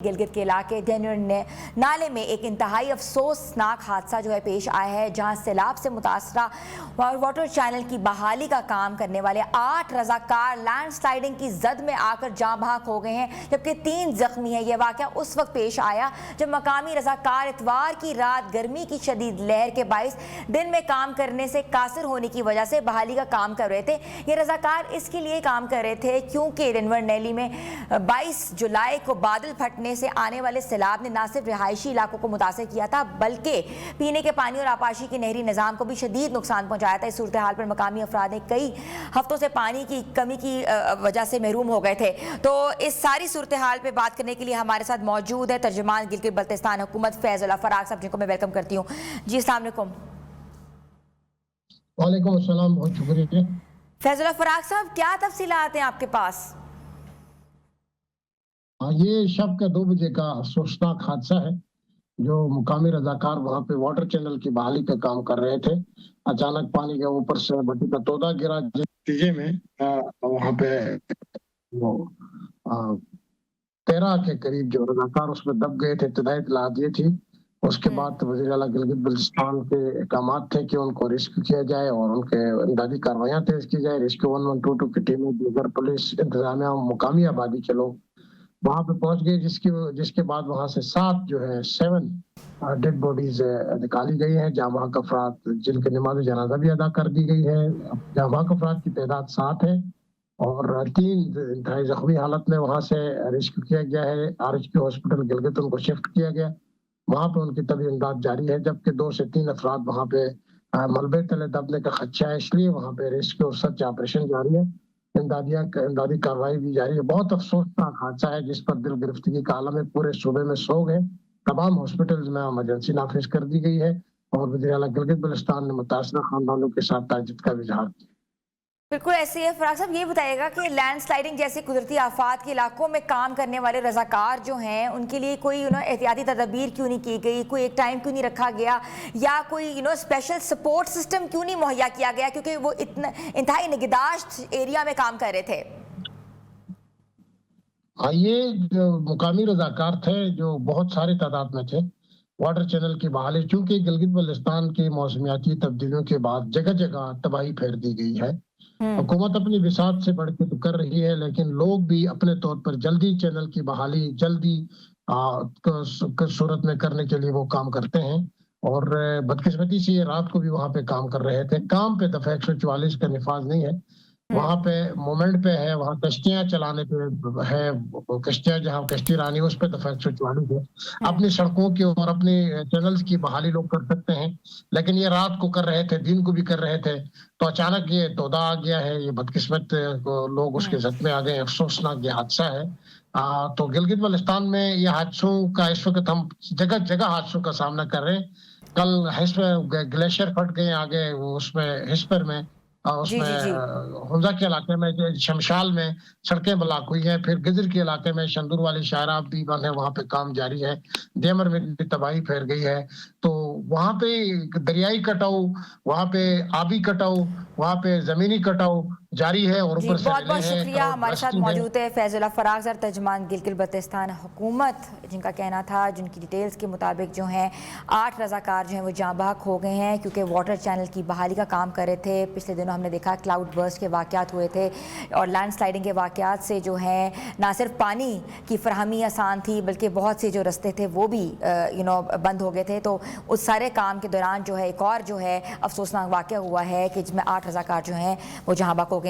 गिलगित के इलाके डेनर नाले में एक इंतहाई अफसोसनाक हादसा जो है पेश आया है, जहां सैलाब से मुतासरा वाटर चैनल की बहाली का काम करने वाले 8 रजाकार लैंड स्लाइडिंग की जद में आकर जाँ बहक हो गए हैं, जबकि 3 जख्मी हैं। यह वाक़या उस वक्त पेश आया जब मकामी रजाकार इतवार की रात गर्मी की शदीद लहर के बाइस दिन में काम करने से कासिर होने की वजह से बहाली का काम कर रहे थे। ये रजाकार इसके लिए काम कर रहे थे क्योंकि डेनवर नैली में 22 जुलाई को बादल फटने से आने वाले सैलाब ने न सिर्फ रिहायशी इलाकों को मुतासर किया था, बल्कि पीने के पानी और आपाशी के नहरी निज़ाम को भी शदीद नुकसान पहुंचाया था। इस सूरत हाल पर मकामी अफराद ने कई हफ्तों से पानी की कमी की वजह से महरूम हो गए थे। तो इस सारी सूरत हाल पर बात करने के लिए हमारे साथ मौजूद है तर्जुमान गिलगित बल्तिस्तान हुकूमत फैज़ुल्लाह फराग साहब, जिनको मैं वेलकम करती हूँ। जी अस्सलाम वालेकुम। वालेकुम अस्सलाम, बहुत शुक्रिया। फैज़ुल्लाह फराग साहब, क्या तफसीलात हैं आपके पास? ये शब का 2 बजे का अफसोसनाक हादसा है। जो मुकामी रजाकार वहाँ पे वाटर चैनल की बहाली का काम कर रहे थे, अचानक पानी के ऊपर से भट्टी का तोदा गिरा, जिस नतीजे में वहाँ पे वो 13 के करीब जो रजाकार उसमें दब गए थे। इब्तिदाई इत्तला दी थी। उसके बाद वज़ीर आला गिलगित बल्तिस्तान के अहकाम थे कि उनको रेस्क्यू किया जाए और उनके इमदादी कार्रवाइयाँ तेज की जाए। रेस्क्यू 1122 की टीमें, दीगर पुलिस, इंतजामिया, मुकामी आबादी के लोग वहां पे पहुंच गए, जिसके बाद वहां से 7 जो है 7 डेड बॉडीज निकाली गई हैं। जहाँ वहाँ का अफराद जिनके नमाज जनाजा भी अदा कर दी गई है। जहाँ वहाँ का अफराद की तादाद 7 है और 3 इंतहाई जख्मी हालत में वहां से रेस्क्यू किया गया है। RHQ हॉस्पिटल गिलगित उनको शिफ्ट किया गया, वहां पे उनकी तबीयत इमदाद जारी है, जबकि 2 से 3 अफराद वहां पे मलबे तले दबने का खदशा है, इसलिए वहां पे रेस्क्यू और सर्च ऑपरेशन जारी है। इमदादी कार्रवाई भी जारी है। बहुत अफसोसनाक हादसा है जिस पर दिल गिरफ्तगी का आलम है। पूरे सूबे में सोग है। तमाम हॉस्पिटल्स में इमरजेंसी नाफिज कर दी गई है और वज़ीर आला गिलगित बल्तिस्तान ने मुतासरा खानदानों के साथ ताज्जुब का इजहार किया। बिल्कुल ऐसे ही फराग साहब, ये बताइएगा कि लैंड स्लाइडिंग जैसे कुदरती आफात के इलाकों में काम करने वाले रजाकार जो हैं, उनके लिए कोई एहतियाती तदबीर क्यों नहीं की गई, कोई एक टाइम क्यों नहीं रखा गया, या कोई स्पेशल सपोर्ट सिस्टम क्यों नहीं मुहैया किया गया, क्योंकि वो इतना इंतहाई निगहदाश्त एरिया में काम कर रहे थे? ये जो मुकामी रजाकार थे जो बहुत सारी तादाद में थे, वाटर चैनल की बहाली, चूंकि गिलगित बल्तिस्तान की मौसमियाती तब्दीलियों के बाद जगह जगह तबाही फैल दी गई है। हुकूमत अपनी बिसात से बढ़ के तो कर रही है, लेकिन लोग भी अपने तौर पर जल्दी चैनल की बहाली जल्दी सूरत में करने के लिए वो काम करते हैं। और बदकिस्मती से ये रात को भी वहां पे काम कर रहे थे। काम पे दफा 144 का निफाज नहीं है, वहां पे मोमेंट पे है, वहां कश्तियां चलाने पे है। कश्तियां जहां कश्ती रानी उस पे दफा 144 है। अपनी सड़कों की और अपनी चैनल्स की बहाली लोग कर सकते हैं, लेकिन ये रात को कर रहे थे, दिन को भी कर रहे थे, तो अचानक ये तोदा आ गया है। ये बदकिस्मत लोग उसके जद में आ गए। अफसोसनाक ये हादसा है। तो गिलगित बल्तिस्तान में ये हादसों का इस वक्त हम जगह जगह हादसों का सामना कर रहे हैं। कल ग्लेशियर फट गए आगे उसमें हिस्पर में, उसमें हुंजा के इलाके में, शमशाल में सड़कें ब्लॉक हुई हैं। फिर गिजर के इलाके में शंदूर वाली शायरा भी बंद है, वहां पे काम जारी है। देमर में भी तबाही फैल गई है। तो वहां पे दरियाई कटाव, वहां पे आबी कटाव, वहां पे जमीनी कटाव जारी है। और ऊपर से बहुत बहुत शुक्रिया। हमारे साथ मौजूद है फैज़ुल्लाह फराग साहब, तर्जुमान गिलगित बल्तिस्तान हुकूमत, जिनका कहना था, जिनकी डिटेल्स के मुताबिक जो हैं 8 रजाकार जो हैं वो जाँ बहक हो गए हैं क्योंकि वाटर चैनल की बहाली का काम कर रहे थे। पिछले दिनों हमने देखा क्लाउड बर्स्ट के वाक़यात हुए थे और लैंड स्लाइडिंग के वाक़यात से जो है ना सिर्फ पानी की फरहमी आसान थी, बल्कि बहुत से जो रस्ते थे वो भी बंद हो गए थे। तो उस सारे काम के दौरान जो है एक और जो है अफसोसनाक वाक़या हुआ है कि जिसमें 8 रजाकार जो हैं वो जाँ बहक हो गए।